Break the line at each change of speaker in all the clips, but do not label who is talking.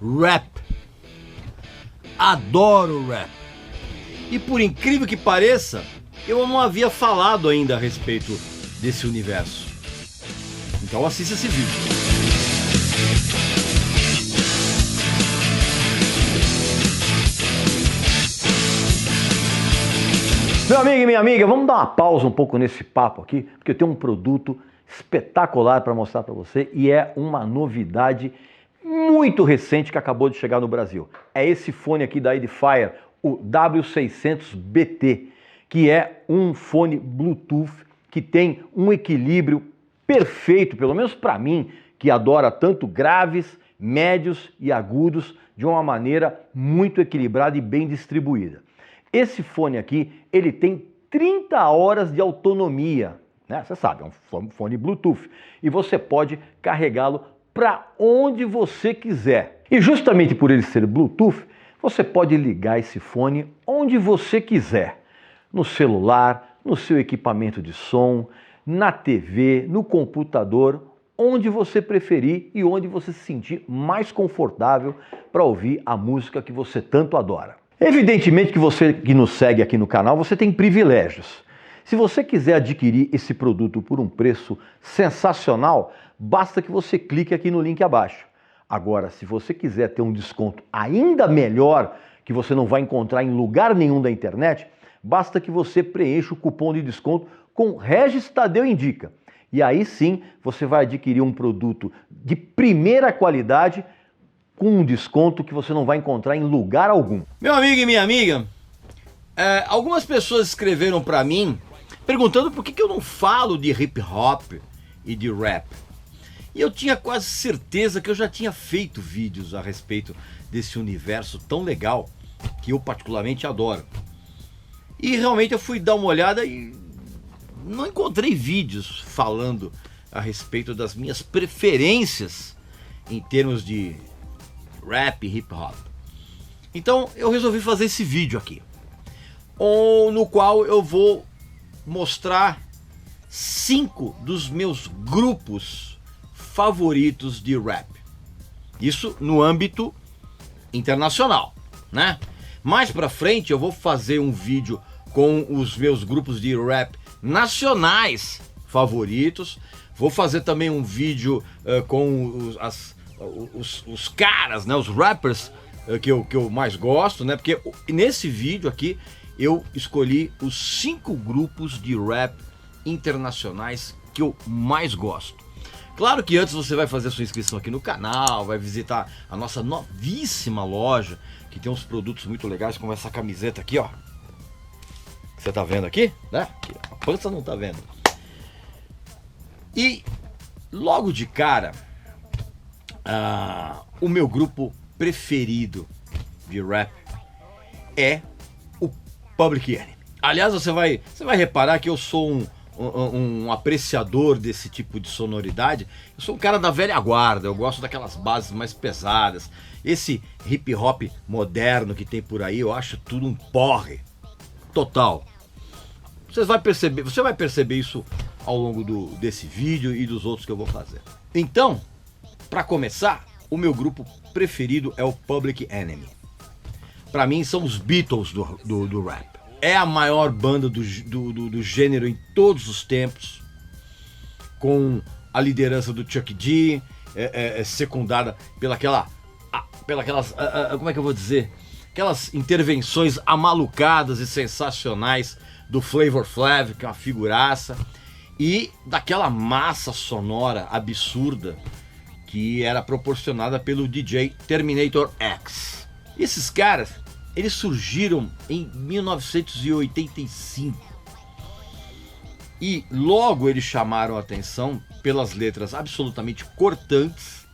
Rap. Adoro rap. E por incrível que pareça, eu não havia falado ainda a respeito desse universo. Então assista esse vídeo. Meu amigo e minha amiga, vamos dar uma pausa um pouco nesse papo aqui, porque eu tenho um produto espetacular para mostrar para você e é uma novidade muito recente que acabou de chegar no Brasil. É esse fone aqui da Edifier, o W600BT, que é um fone Bluetooth que tem um equilíbrio perfeito, pelo menos para mim, que adora tanto graves, médios e agudos de uma maneira muito equilibrada e bem distribuída. Esse fone aqui, ele tem 30 horas de autonomia, né? Você sabe, é um fone Bluetooth e você pode carregá-lo para onde você quiser. E justamente por ele ser Bluetooth, você pode ligar esse fone onde você quiser. No celular, no seu equipamento de som, na TV, no computador, onde você preferir e onde você se sentir mais confortável para ouvir a música que você tanto adora. Evidentemente que você que nos segue aqui no canal, você tem privilégios. Se você quiser adquirir esse produto por um preço sensacional, basta que você clique aqui no link abaixo. Agora, se você quiser ter um desconto ainda melhor, que você não vai encontrar em lugar nenhum da internet, basta que você preencha o cupom de desconto com Regis Tadeu Indica. E aí sim, você vai adquirir um produto de primeira qualidade com um desconto que você não vai encontrar em lugar algum. Meu amigo e minha amiga, algumas pessoas escreveram para mim perguntando por que eu não falo de hip hop e de rap. E eu tinha quase certeza que eu já tinha feito vídeos a respeito desse universo tão legal que eu particularmente adoro. E realmente eu fui dar uma olhada e não encontrei vídeos falando a respeito das minhas preferências em termos de rap e hip hop. Então eu resolvi fazer esse vídeo aqui, no qual eu vou mostrar 5 dos meus grupos favoritos de rap. Isso no âmbito internacional, né? Mais pra frente eu vou fazer um vídeo com os meus grupos de rap nacionais favoritos. Vou fazer também um vídeo com os caras, né, os rappers que eu mais gosto, né? Porque nesse vídeo aqui eu escolhi os 5 grupos de rap internacionais que eu mais gosto. Claro que antes você vai fazer sua inscrição aqui no canal, vai visitar a nossa novíssima loja, que tem uns produtos muito legais, como essa camiseta aqui, ó. Você tá vendo aqui, né? A pança não tá vendo. E logo de cara, o meu grupo preferido de rap é o Public Enemy. Aliás, você vai reparar que eu sou um apreciador desse tipo de sonoridade. Eu sou um cara da velha guarda, eu gosto daquelas bases mais pesadas. Esse hip hop moderno que tem por aí, eu acho tudo um porre total. Você vai perceber isso ao longo desse vídeo e dos outros que eu vou fazer. Então, para começar, o meu grupo preferido é o Public Enemy. Para mim são os Beatles do rap. É a maior banda do gênero em todos os tempos, com a liderança do Chuck D, secundada pelas, como é que eu vou dizer? Aquelas intervenções amalucadas e sensacionais do Flavor Flav, que é uma figuraça, e daquela massa sonora absurda que era proporcionada pelo DJ Terminator X. E esses caras, eles surgiram em 1985 e logo eles chamaram a atenção pelas letras absolutamente cortantes,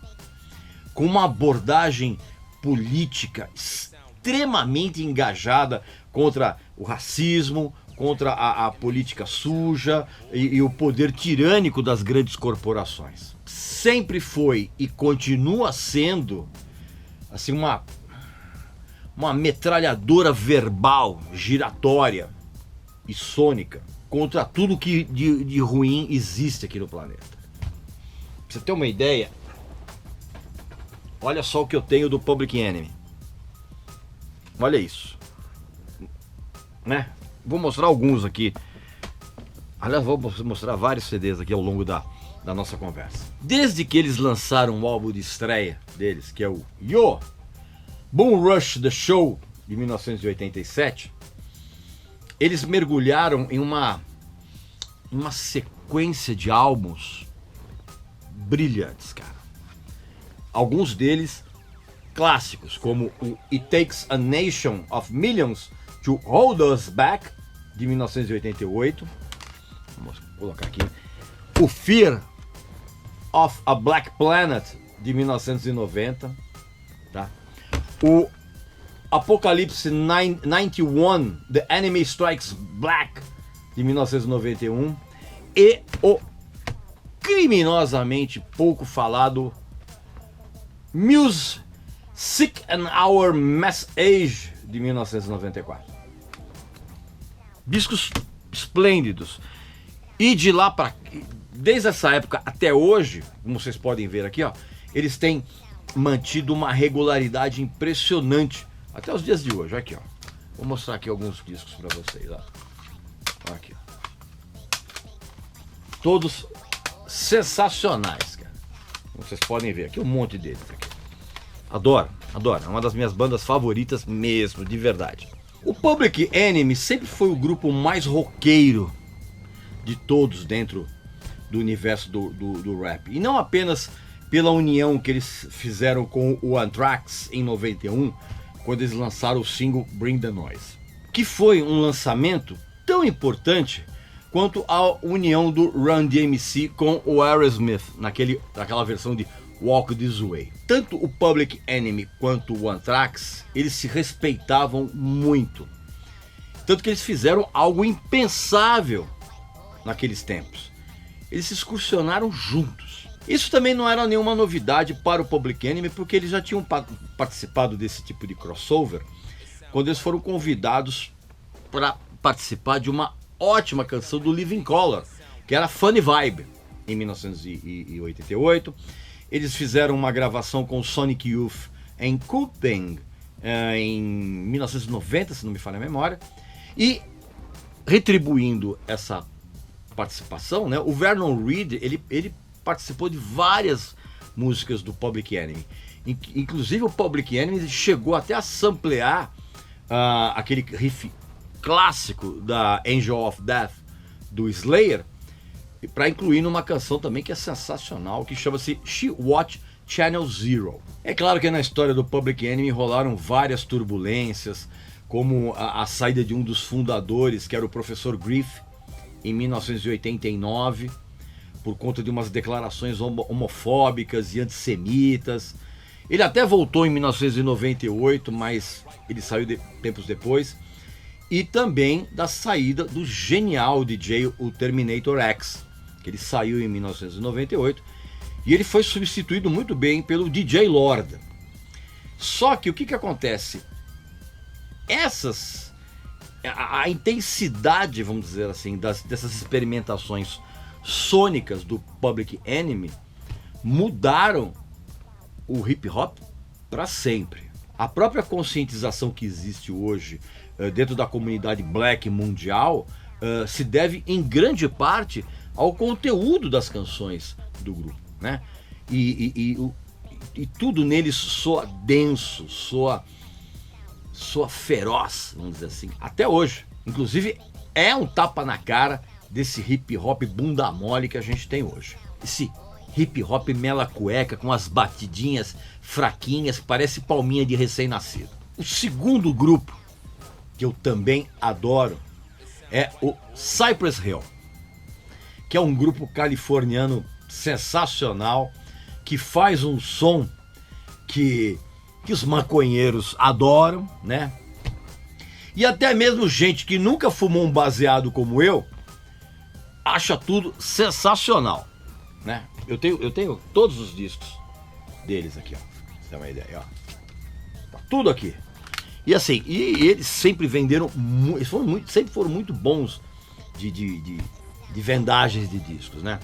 com uma abordagem política extremamente engajada contra o racismo, contra a política suja e o poder tirânico das grandes corporações. Sempre foi e continua sendo assim uma metralhadora verbal, giratória e sônica contra tudo que de ruim existe aqui no planeta. Pra você ter uma ideia, Olha só o que eu tenho do Public Enemy. Olha isso. Né? Vou mostrar alguns aqui. Aliás, vou mostrar vários CDs aqui ao longo da nossa conversa. Desde que eles lançaram o álbum de estreia deles, que é o Yo! Boom Rush The Show, de 1987, eles mergulharam em uma sequência de álbuns brilhantes, cara. Alguns deles clássicos, como o It Takes a Nation of Millions to Hold Us Back, de 1988. Vamos colocar aqui. O Fear of a Black Planet, de 1990. Tá? O Apocalypse 91, The Enemy Strikes Black, de 1991. E o criminosamente pouco falado Muse Sick and Our Mass Age, de 1994. Discos esplêndidos. E de lá para desde essa época até hoje, como vocês podem ver aqui, ó, eles têm mantido uma regularidade impressionante até os dias de hoje. Aqui, ó. Vou mostrar aqui alguns discos para vocês, ó. Aqui, ó. Todos sensacionais, cara. Como vocês podem ver aqui, um monte deles aqui. Adoro, adoro. É uma das minhas bandas favoritas mesmo, de verdade. O Public Enemy sempre foi o grupo mais roqueiro de todos dentro do universo do rap. E não apenas pela união que eles fizeram com o Anthrax em 91, quando eles lançaram o single Bring the Noise, que foi um lançamento tão importante quanto a união do Run DMC com o Aerosmith naquela versão de Walk This Way. Tanto o Public Enemy quanto o Anthrax, eles se respeitavam muito. Tanto que eles fizeram algo impensável naqueles tempos. Eles se excursionaram juntos. Isso também não era nenhuma novidade para o Public Enemy, porque eles já tinham participado desse tipo de crossover quando eles foram convidados para participar de uma ótima canção do Living Colour, que era Funny Vibe, em 1988. Eles fizeram uma gravação com o Sonic Youth em Cooping em 1990, se não me falha a memória. E retribuindo essa participação, né, o Vernon Reid, ele participou de várias músicas do Public Enemy. Inclusive o Public Enemy chegou até a samplear aquele riff clássico da Angel of Death do Slayer, para incluir numa canção também que é sensacional, que chama-se She Watch Channel Zero. É claro que na história do Public Enemy rolaram várias turbulências, como a saída de um dos fundadores, que era o professor Griff, em 1989, por conta de umas declarações homofóbicas e antissemitas. Ele até voltou em 1998, mas ele saiu tempos depois. E também da saída do genial DJ, o Terminator X, que ele saiu em 1998, e ele foi substituído muito bem pelo DJ Lord. Só que o que acontece? A intensidade, vamos dizer assim, dessas experimentações sônicas do Public Enemy mudaram o hip hop para sempre. A própria conscientização que existe hoje dentro da comunidade black mundial se deve em grande parte ao conteúdo das canções do grupo, né? E tudo neles soa denso, soa feroz, vamos dizer assim, até hoje. Inclusive é um tapa na cara desse hip hop bunda mole que a gente tem hoje. Esse hip hop mela cueca com as batidinhas fraquinhas que parece palminha de recém-nascido. O segundo grupo que eu também adoro é o Cypress Hill, que é um grupo californiano sensacional, que faz um som que os maconheiros adoram, né? E até mesmo gente que nunca fumou um baseado como eu, acha tudo sensacional, né? Eu tenho todos os discos deles aqui, ó. Pra você ter uma ideia, ó. Tá tudo aqui. E assim, e eles sempre venderam, sempre foram muito bons de vendagens de discos, né?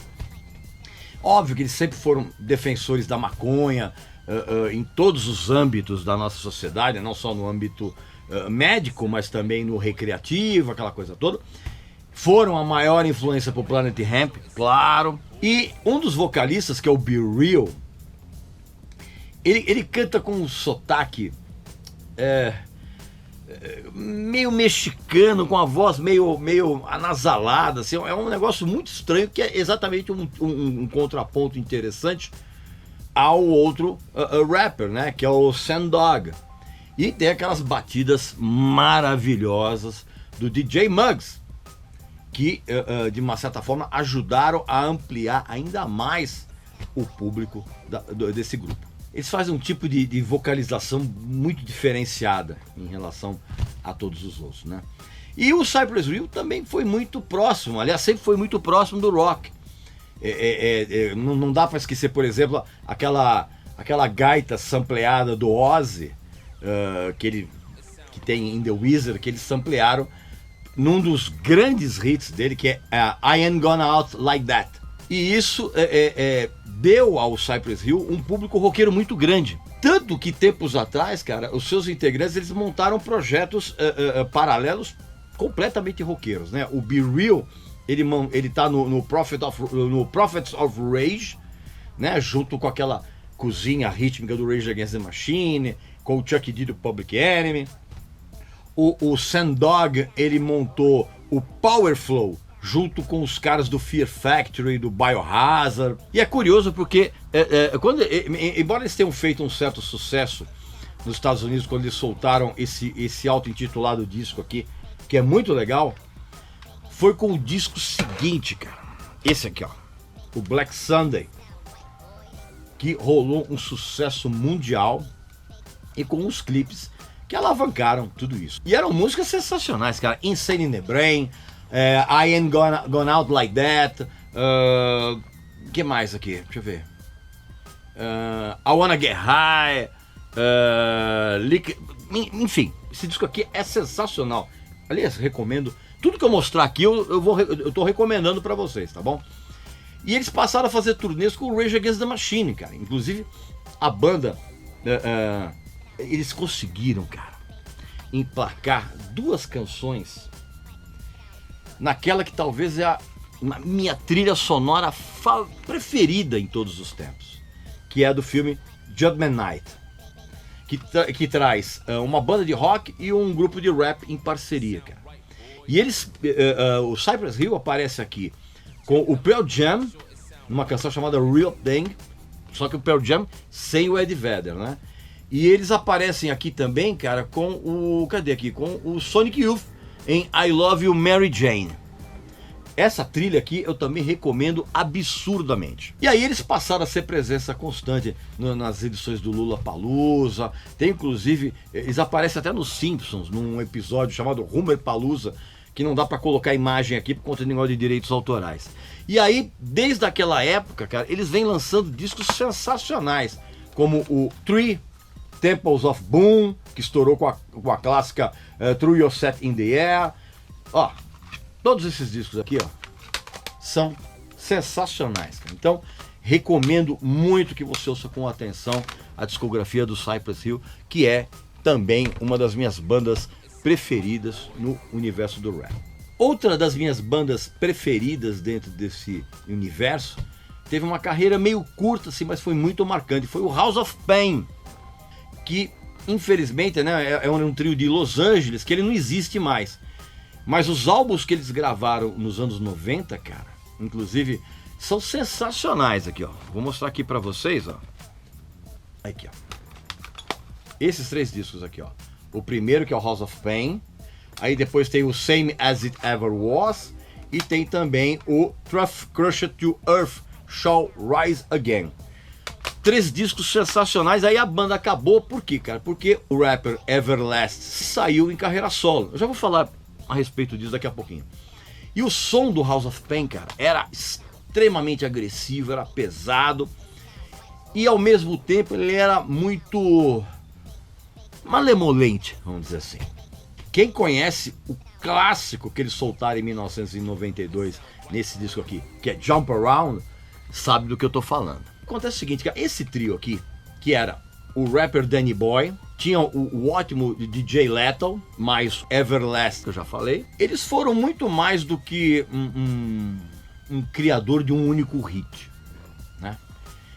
Óbvio que eles sempre foram defensores da maconha, em todos os âmbitos da nossa sociedade, não só no âmbito médico, mas também no recreativo, aquela coisa toda. Foram a maior influência pro Planet Hemp, claro. E um dos vocalistas, que é o Be Real, ele canta com um sotaque meio mexicano, com a voz meio anasalada, assim, é um negócio muito estranho, que é exatamente um contraponto interessante ao outro rapper, né, que é o Sam Dog. E tem aquelas batidas maravilhosas do DJ Muggs, que de uma certa forma ajudaram a ampliar ainda mais o público desse grupo. Eles fazem um tipo de vocalização muito diferenciada em relação a todos os outros, né? E o Cypress Hill também foi muito próximo, aliás, sempre foi muito próximo do rock. Não dá para esquecer, por exemplo, aquela gaita sampleada do Ozzy, que tem in The Wizard, que eles samplearam num dos grandes hits dele, que é I Ain't Gonna Out Like That. E isso deu ao Cypress Hill um público roqueiro muito grande. Tanto que tempos atrás, cara, os seus integrantes, eles montaram projetos paralelos completamente roqueiros, né? O Be Real, ele tá no Prophets of Rage, né? Junto com aquela cozinha rítmica do Rage Against the Machine, com o Chuck D do Public Enemy. O Sam Dog, ele montou o Power Flow, junto com os caras do Fear Factory, do Biohazard. E é curioso porque, embora eles tenham feito um certo sucesso nos Estados Unidos, quando eles soltaram esse auto-intitulado disco aqui, que é muito legal, foi com o disco seguinte, cara. Esse aqui, ó. O Black Sunday, que rolou um sucesso mundial e com os clipes que alavancaram tudo isso. E eram músicas sensacionais, cara. Insane in the Brain, I Ain't Gonna Out Like That, que mais aqui? Deixa eu ver. I Wanna Get High, enfim, esse disco aqui é sensacional. Aliás, recomendo. Tudo que eu mostrar aqui, eu tô recomendando pra vocês, tá bom? E eles passaram a fazer turnês com o Rage Against the Machine, cara. Inclusive, a banda, eles conseguiram, cara, emplacar 2 canções naquela que talvez é a minha trilha sonora preferida em todos os tempos, que é a do filme Judgment Night, que traz uma banda de rock e um grupo de rap em parceria, cara. E eles, o Cypress Hill aparece aqui com o Pearl Jam, numa canção chamada Real Thing, só que o Pearl Jam sem o Eddie Vedder, né? E eles aparecem aqui também, cara, com o... Cadê aqui? Com o Sonic Youth em I Love You, Mary Jane. Essa trilha aqui eu também recomendo absurdamente. E aí eles passaram a ser presença constante nas edições do Lollapalooza. Tem inclusive, eles aparecem até nos Simpsons, num episódio chamado Homerpalooza, que não dá pra colocar imagem aqui por conta de negócio de direitos autorais. E aí, desde aquela época, cara, eles vêm lançando discos sensacionais, como o Three Temples of Boom, que estourou com a clássica Through Your Set in the Air. Ó, todos esses discos aqui, ó, são sensacionais, cara. Então, recomendo muito que você ouça com atenção a discografia do Cypress Hill, que é também uma das minhas bandas preferidas no universo do rap. Outra das minhas bandas preferidas dentro desse universo teve uma carreira meio curta, assim, mas foi muito marcante. Foi o House of Pain, que infelizmente, né, é um trio de Los Angeles, que ele não existe mais. Mas os álbuns que eles gravaram nos anos 90, cara, inclusive, são sensacionais aqui, ó. Vou mostrar aqui pra vocês, ó. Aqui, ó. Esses 3 discos aqui, ó. O primeiro, que é o House of Pain. Aí depois tem o Same As It Ever Was. E tem também o Truth Crushed to Earth Shall Rise Again. 3 discos sensacionais. Aí a banda acabou, por quê, cara? Porque o rapper Everlast saiu em carreira solo. Eu já vou falar a respeito disso daqui a pouquinho. E o som do House of Pain, cara, era extremamente agressivo, era pesado. E ao mesmo tempo ele era muito malemolente, vamos dizer assim. Quem conhece o clássico que eles soltaram em 1992 nesse disco aqui, que é Jump Around, sabe do que eu tô falando. Acontece o seguinte, cara, esse trio aqui,
que era o rapper Danny Boy, tinha o ótimo DJ Lethal, mais Everlast, que eu já falei. Eles foram muito mais do que um criador de um único hit, né?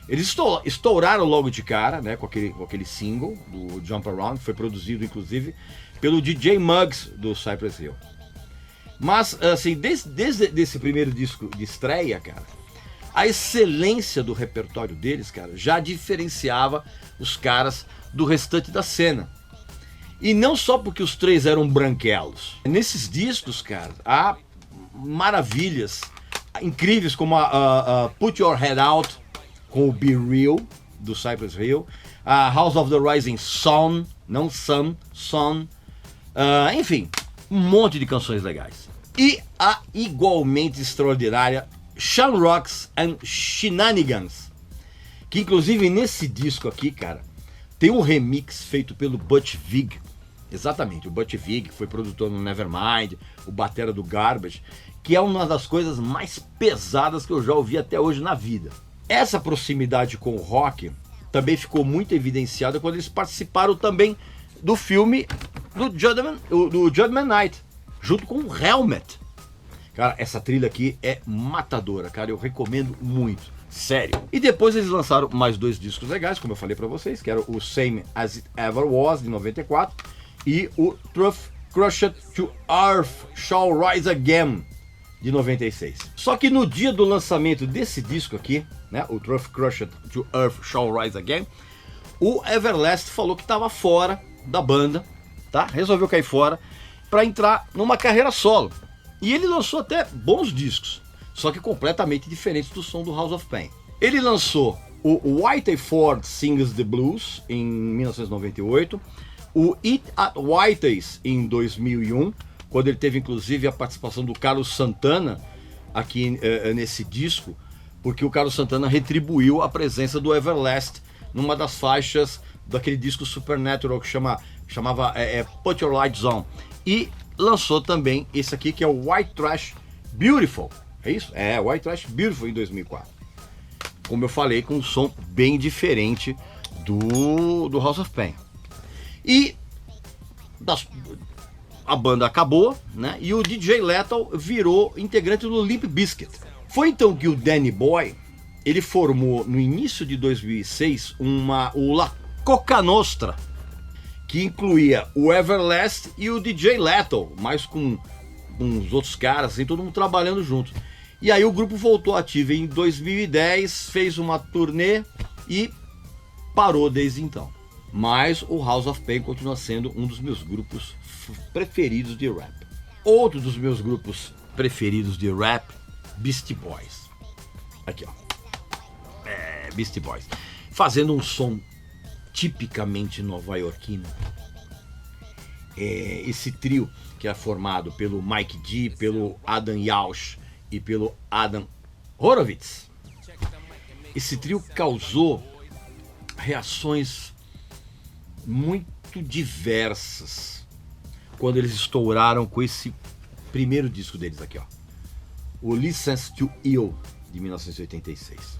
Eles estouraram logo de cara, né, com aquele single do Jump Around, que foi produzido inclusive pelo DJ Muggs do Cypress Hill. Mas assim, desde esse primeiro disco de estreia, cara, a excelência do repertório deles, cara, já diferenciava os caras do restante da cena. E não só porque os três eram branquelos. Nesses discos, cara, há maravilhas incríveis como a Put Your Head Out, com o Be Real, do Cypress Hill, a House of the Rising Sun, não Sun, Sun, enfim, um monte de canções legais. E a igualmente extraordinária Shamrocks and Shenanigans, que inclusive nesse disco aqui, cara, tem um remix feito pelo Butch Vig. Exatamente, o Butch Vig, que foi produtor no Nevermind, o batera do Garbage, que é uma das coisas mais pesadas que eu já ouvi até hoje na vida. Essa proximidade com o rock também ficou muito evidenciada quando eles participaram também do filme do Judgment Night, junto com o Helmet. Cara, essa trilha aqui é matadora, cara, eu recomendo muito, sério. E depois eles lançaram mais dois discos legais, como eu falei pra vocês, que era o Same As It Ever Was, de 94, e o Truth Crushed to Earth Shall Rise Again, de 96. Só que no dia do lançamento desse disco aqui, né, o Truth Crushed to Earth Shall Rise Again, o Everlast falou que estava fora da banda, tá? Resolveu cair fora para entrar numa carreira solo. E ele lançou até bons discos, só que completamente diferentes do som do House of Pain. Ele lançou o Whitey Ford Sings the Blues em 1998, o Eat at Whitey's em 2001, quando ele teve inclusive a participação do Carlos Santana aqui nesse disco, porque o Carlos Santana retribuiu a presença do Everlast numa das faixas daquele disco Supernatural que chamava Put Your Lights On. E lançou também esse aqui, que é o White Trash Beautiful. É isso? É, White Trash Beautiful em 2004. Como eu falei, com um som bem diferente do House of Pain. E a banda acabou, né? E o DJ Lethal virou integrante do Limp Bizkit. Foi então que o Danny Boy, ele formou no início de 2006 o La Coca Nostra, que incluía o Everlast e o DJ Lethal, mas com uns outros caras, assim, todo mundo trabalhando junto. E aí o grupo voltou ativo em 2010, fez uma turnê e parou desde então. Mas o House of Pain continua sendo um dos meus grupos preferidos de rap. Outro dos meus grupos preferidos de rap, Beastie Boys. Aqui, ó. Beastie Boys. Fazendo um som tipicamente nova-iorquino. Esse trio que é formado pelo Mike D, pelo Adam Yauch e pelo Adam Horovitz. Esse trio causou reações muito diversas quando eles estouraram com esse primeiro disco deles aqui, ó. O License to Ill, de 1986.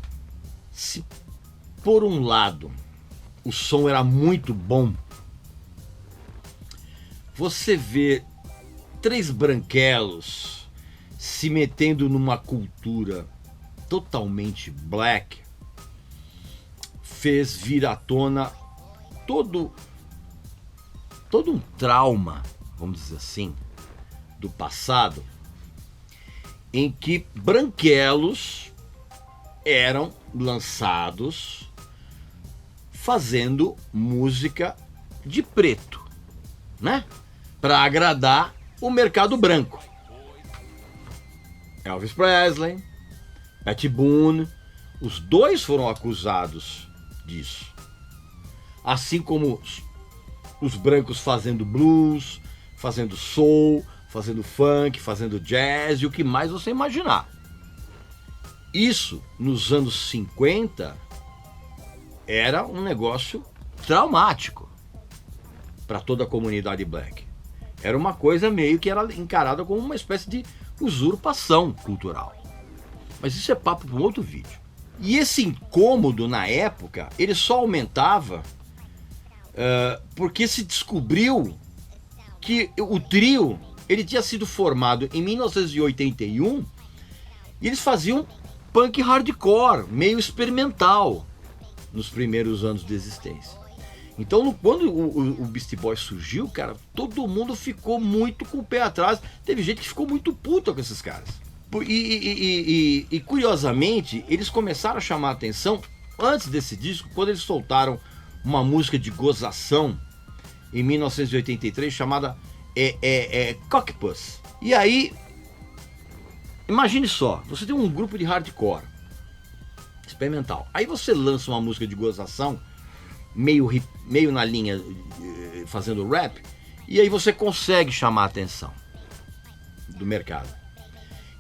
Se por um lado o som era muito bom, você vê três branquelos se metendo numa cultura totalmente black, fez vir à tona todo um trauma, vamos dizer assim, do passado, em que branquelos eram lançados fazendo música de preto, né? Para agradar o mercado branco. Elvis Presley, Pat Boone, os dois foram acusados disso. Assim como os brancos fazendo blues, fazendo soul, fazendo funk, fazendo jazz e o que mais você imaginar. Isso, nos anos 50, era um negócio traumático para toda a comunidade black. Era uma coisa meio que era encarada como uma espécie de usurpação cultural. Mas isso é papo para um outro vídeo. E esse incômodo na época, ele só aumentava porque se descobriu que o trio, ele tinha sido formado em 1981 e eles faziam punk hardcore, meio experimental, nos primeiros anos de existência. Então, quando o Beastie Boys surgiu, cara, todo mundo ficou muito com o pé atrás. Teve gente que ficou muito puta com esses caras. E curiosamente, eles começaram a chamar a atenção antes desse disco, quando eles soltaram uma música de gozação em 1983 chamada Cockpuss. E aí, imagine só, você tem um grupo de hardcore experimental. Aí você lança uma música de gozação meio na linha fazendo rap, e aí você consegue chamar a atenção do mercado.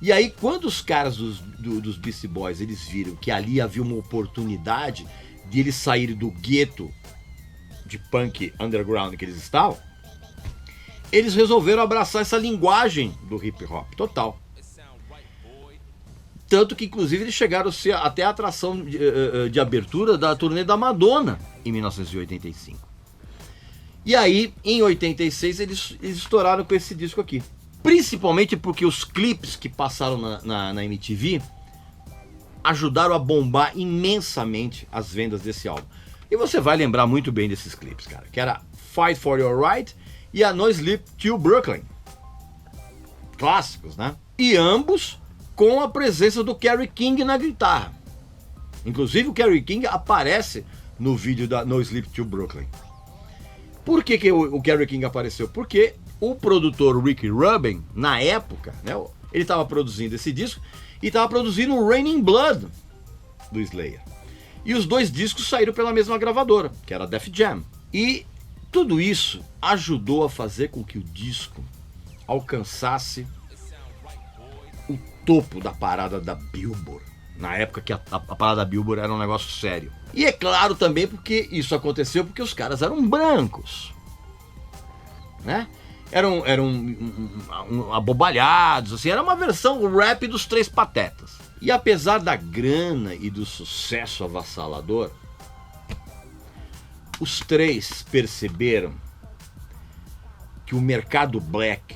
E aí quando os caras dos Beastie Boys, eles viram que ali havia uma oportunidade de eles saírem do gueto de punk underground que eles estavam, eles resolveram abraçar essa linguagem do hip hop total. Tanto que, inclusive, eles chegaram a ser até a atração de abertura da turnê da Madonna, em 1985. E aí, em 86, eles estouraram com esse disco aqui. Principalmente porque os clipes que passaram na MTV ajudaram a bombar imensamente as vendas desse álbum. E você vai lembrar muito bem desses clipes, cara. Que era Fight For Your Right e a No Sleep Till Brooklyn. Clássicos, né? E ambos com a presença do Kerry King na guitarra. Inclusive o Kerry King aparece no vídeo da No Sleep Till Brooklyn. Por que o Kerry King apareceu? Porque o produtor Rick Rubin, na época, né, ele estava produzindo esse disco e estava produzindo o Raining Blood do Slayer. E os dois discos saíram pela mesma gravadora, que era a Def Jam. E tudo isso ajudou a fazer com que o disco alcançasse o topo da parada da Billboard. Na época que a parada da Billboard era um negócio sério. E é claro também porque isso aconteceu porque os caras eram brancos, né? Eram abobalhados, assim, era uma versão rap dos Três Patetas. E apesar da grana e do sucesso avassalador, os três perceberam que o mercado black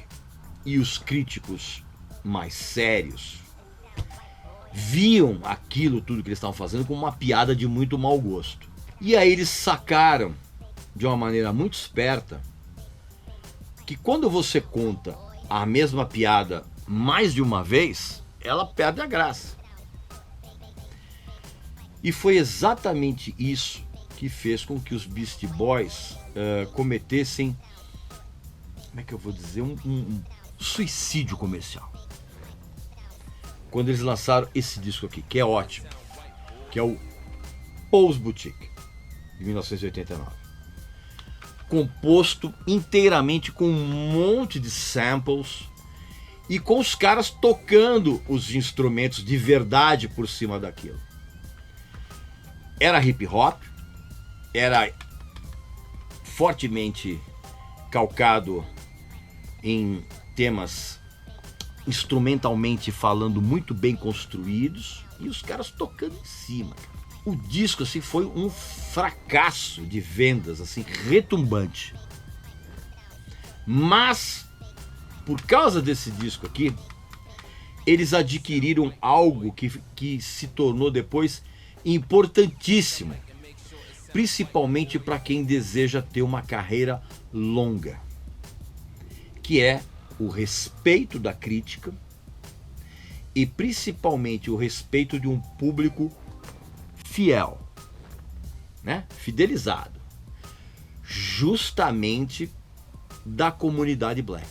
e os críticos mais sérios viam aquilo tudo que eles estavam fazendo como uma piada de muito mau gosto. E aí eles sacaram de uma maneira muito esperta que quando você conta a mesma piada mais de uma vez, ela perde a graça. E foi exatamente isso que fez com que os Beastie Boys cometessem, como é que eu vou dizer, um suicídio comercial. Quando eles lançaram esse disco aqui, que é ótimo, que é o Paul's Boutique, de 1989. Composto inteiramente com um monte de samples e com os caras tocando os instrumentos de verdade por cima daquilo. Era hip hop, era fortemente calcado em temas instrumentalmente falando muito bem construídos e os caras tocando em cima. O disco assim foi um fracasso de vendas, assim, retumbante. Mas por causa desse disco aqui, eles adquiriram algo que se tornou depois importantíssimo, principalmente para quem deseja ter uma carreira longa, que é o respeito da crítica e principalmente o respeito de um público fiel, né? Fidelizado, justamente da comunidade black.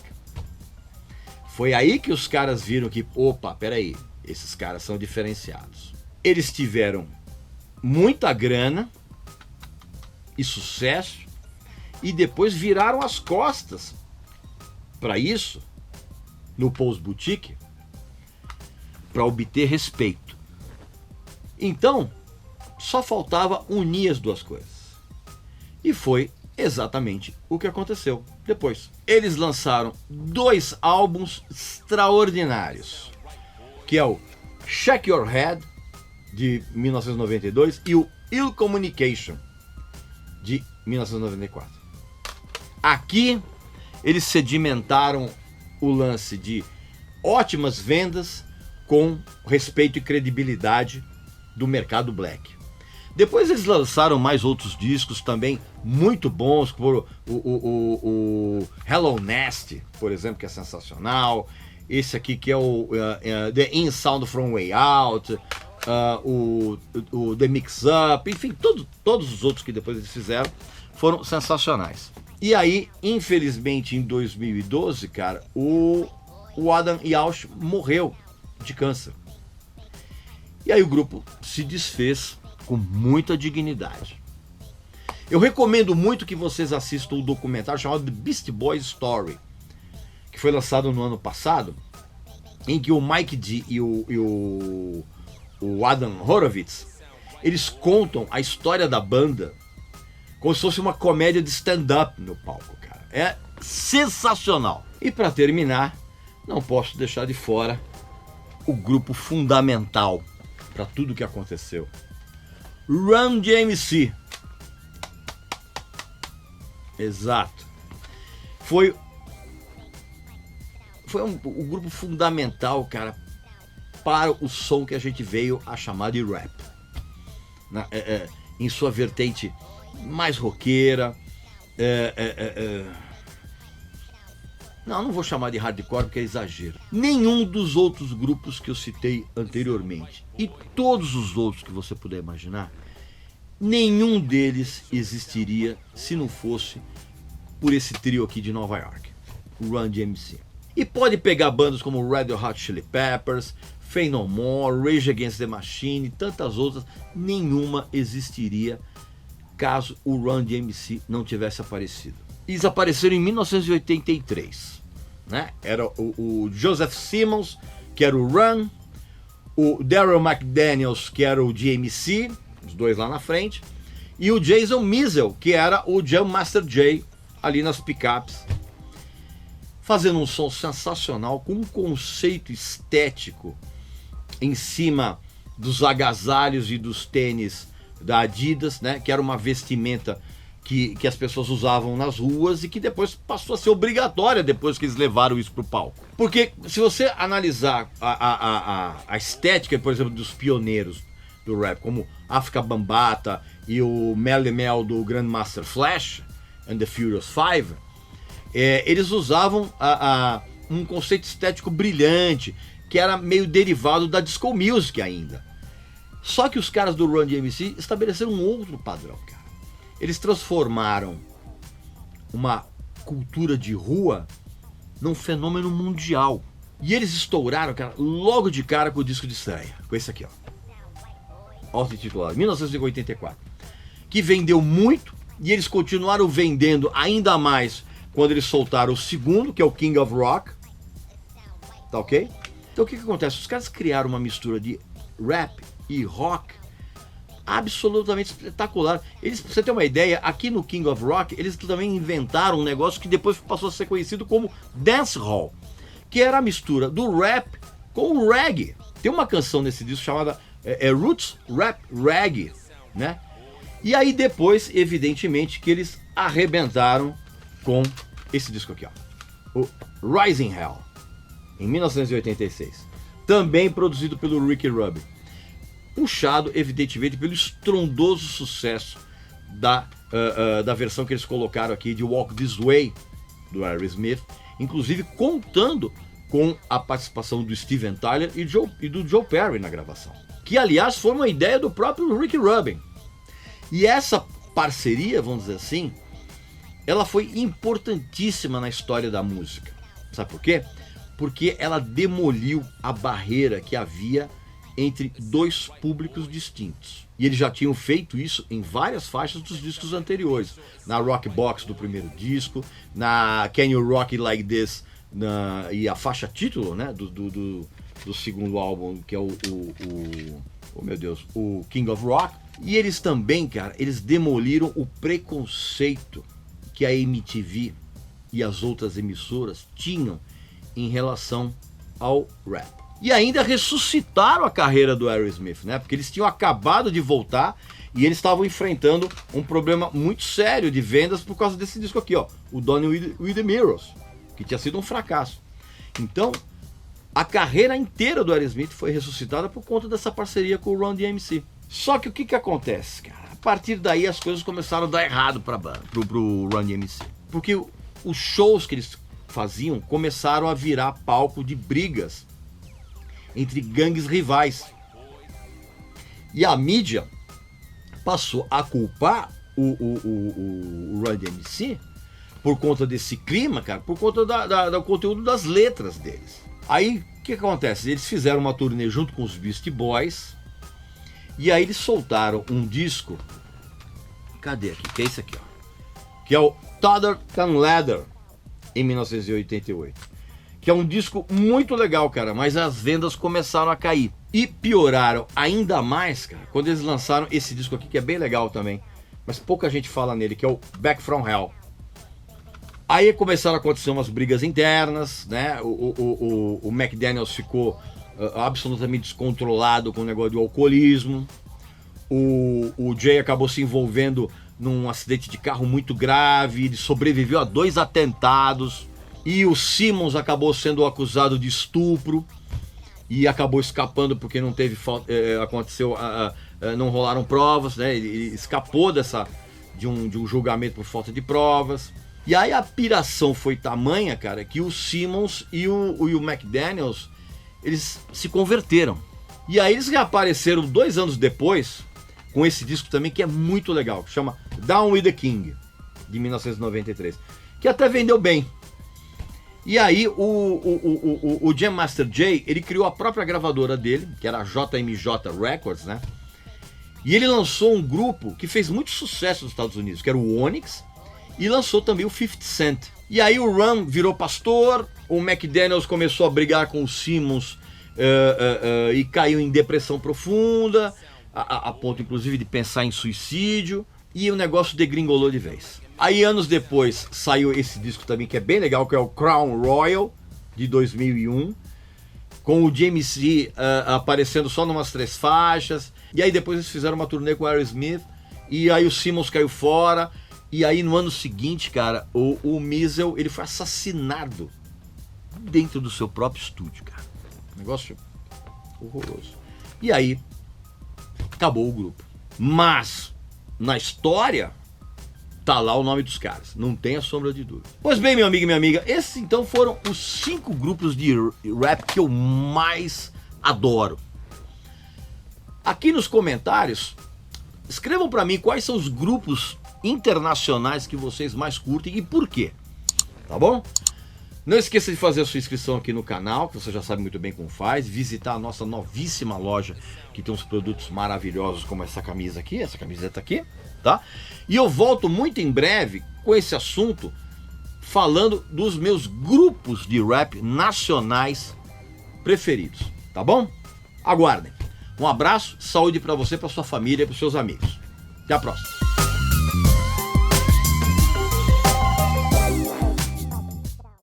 Foi aí que os caras viram que, opa, peraí, esses caras são diferenciados. Eles tiveram muita grana e sucesso e depois viraram as costas para isso no Paul's Boutique para obter respeito. Então só faltava unir as duas coisas e foi exatamente o que aconteceu depois. Eles lançaram 2 álbuns extraordinários, que é o Shake Your Head de 1992, e o Ill Communication, de 1994. Aqui, eles sedimentaram o lance de ótimas vendas com respeito e credibilidade do mercado black. Depois eles lançaram mais outros discos também muito bons, como o Hello Nasty, por exemplo, que é sensacional. Esse aqui que é o The In Sound From Way Out, o The Mix Up, enfim, todos os outros que depois eles fizeram foram sensacionais. E aí, infelizmente, em 2012, cara, o Adam Yauch morreu de câncer. E aí o grupo se desfez com muita dignidade. Eu recomendo muito que vocês assistam o documentário chamado The Beastie Boys Story, que foi lançado no ano passado, em que o Mike D e o Adam Horovitz, eles contam a história da banda como se fosse uma comédia de stand-up no palco, cara. É sensacional. E para terminar, não posso deixar de fora o grupo fundamental para tudo que aconteceu. Run DMC. Exato. Foi o grupo fundamental, cara, para o som que a gente veio a chamar de rap. Em sua vertente mais roqueira. Não vou chamar de hardcore porque é exagero. Nenhum dos outros grupos que eu citei anteriormente, e todos os outros que você puder imaginar, nenhum deles existiria se não fosse por esse trio aqui de Nova York, o Run DMC. E pode pegar bandas como Red Hot Chili Peppers, Faith No More, Rage Against the Machine e tantas outras, nenhuma existiria caso o Run DMC não tivesse aparecido. Eles apareceram em 1983, né? Era o Joseph Simmons, que era o Run, o Daryl McDaniels, que era o DMC, os dois lá na frente, e o Jason Mizell, que era o Jam Master Jay, ali nas picapes, fazendo um som sensacional, com um conceito estético em cima dos agasalhos e dos tênis da Adidas, né? Que era uma vestimenta que as pessoas usavam nas ruas e que depois passou a ser obrigatória depois que eles levaram isso pro palco. Porque se você analisar a estética, por exemplo, dos pioneiros do rap, como Afrika Bambaataa e o Melle Mel do Grandmaster Flash and the Furious Five, eles usavam um conceito estético brilhante, que era meio derivado da disco music ainda. Só que os caras do Run DMC estabeleceram um outro padrão, cara. Eles transformaram uma cultura de rua num fenômeno mundial. E eles estouraram, cara, logo de cara com o disco de estreia. Com esse aqui, ó. Auto-intitulado, 1984. Que vendeu muito e eles continuaram vendendo ainda mais quando eles soltaram o segundo, que é o King of Rock. Tá ok? Então o que acontece? Os caras criaram uma mistura de rap e rock absolutamente espetacular. Eles, pra você ter uma ideia, aqui no King of Rock, eles também inventaram um negócio que depois passou a ser conhecido como dancehall, que era a mistura do rap com o reggae. Tem uma canção nesse disco chamada Roots Rap Reggae, né? E aí depois, evidentemente, que eles arrebentaram com esse disco aqui, ó, o Rising Hell, em 1986, também produzido pelo Ricky Rubin, puxado evidentemente pelo estrondoso sucesso da versão que eles colocaram aqui de Walk This Way, do Aerosmith, inclusive contando com a participação do Steven Tyler e do Joe Perry na gravação, que aliás foi uma ideia do próprio Ricky Rubin. E essa parceria, vamos dizer assim, ela foi importantíssima na história da música. Sabe por quê? Porque ela demoliu a barreira que havia entre dois públicos distintos. E eles já tinham feito isso em várias faixas dos discos anteriores. Na Rock Box do primeiro disco, na Can You Rock It Like This, e a faixa título, né, do segundo álbum, que é o King of Rock. E eles também, cara, eles demoliram o preconceito que a MTV e as outras emissoras tinham em relação ao rap. E ainda ressuscitaram a carreira do Aerosmith, né? Porque eles tinham acabado de voltar e eles estavam enfrentando um problema muito sério de vendas por causa desse disco aqui, ó, o Done with the Mirrors, que tinha sido um fracasso. Então, a carreira inteira do Aerosmith foi ressuscitada por conta dessa parceria com o Run DMC. Só que o que acontece, cara? A partir daí as coisas começaram a dar errado pro Run DMC. Porque os shows que eles faziam começaram a virar palco de brigas entre gangues rivais. E a mídia passou a culpar o Run DMC por conta desse clima, cara, por conta do conteúdo das letras deles. Aí, o que acontece? Eles fizeram uma turnê junto com os Beastie Boys, e aí eles soltaram um disco, cadê aqui? Que é esse aqui, ó. Que é o Together Than Leather, em 1988. Que é um disco muito legal, cara, mas as vendas começaram a cair. E pioraram ainda mais, cara, quando eles lançaram esse disco aqui, que é bem legal também, mas pouca gente fala nele, que é o Back From Hell. Aí começaram a acontecer umas brigas internas, né? O McDaniels ficou absolutamente descontrolado com o negócio do alcoolismo. O Jay acabou se envolvendo num acidente de carro muito grave, ele sobreviveu a 2 atentados. E o Simmons acabou sendo acusado de estupro e acabou escapando porque não teve não rolaram provas, né? Ele escapou de um julgamento por falta de provas. E aí a piração foi tamanha, cara, que o Simmons e o McDaniels, eles se converteram. E aí eles reapareceram 2 anos depois com esse disco também, que é muito legal, que chama Down with the King, de 1993, que até vendeu bem. E aí o Jam Master Jay, ele criou a própria gravadora dele, que era a JMJ Records, né? E ele lançou um grupo que fez muito sucesso nos Estados Unidos, que era o Onyx, e lançou também o 50 Cent. E aí o Run virou pastor, o McDaniels começou a brigar com o Simmons e caiu em depressão profunda, a ponto inclusive de pensar em suicídio, e o negócio degringolou de vez. Aí anos depois saiu esse disco também que é bem legal, que é o Crown Royal, de 2001, com o DMC aparecendo só numas 3 faixas, e aí depois eles fizeram uma turnê com o Aerosmith, e aí o Simmons caiu fora, e aí no ano seguinte, cara, o Mizzle, ele foi assassinado dentro do seu próprio estúdio, cara. Negócio horroroso. E aí, acabou o grupo. Mas, na história, tá lá o nome dos caras, não tenha sombra de dúvida. Pois bem, meu amigo e minha amiga, esses então foram os 5 grupos de rap que eu mais adoro. Aqui nos comentários, escrevam pra mim quais são os grupos internacionais que vocês mais curtem e por quê, tá bom? Não esqueça de fazer a sua inscrição aqui no canal, que você já sabe muito bem como faz, visitar a nossa novíssima loja, que tem uns produtos maravilhosos como essa camisa aqui, essa camiseta aqui, tá? E eu volto muito em breve com esse assunto, falando dos meus grupos de rap nacionais preferidos, tá bom? Aguardem. Um abraço, saúde pra você, pra sua família e pros seus amigos. Até a próxima.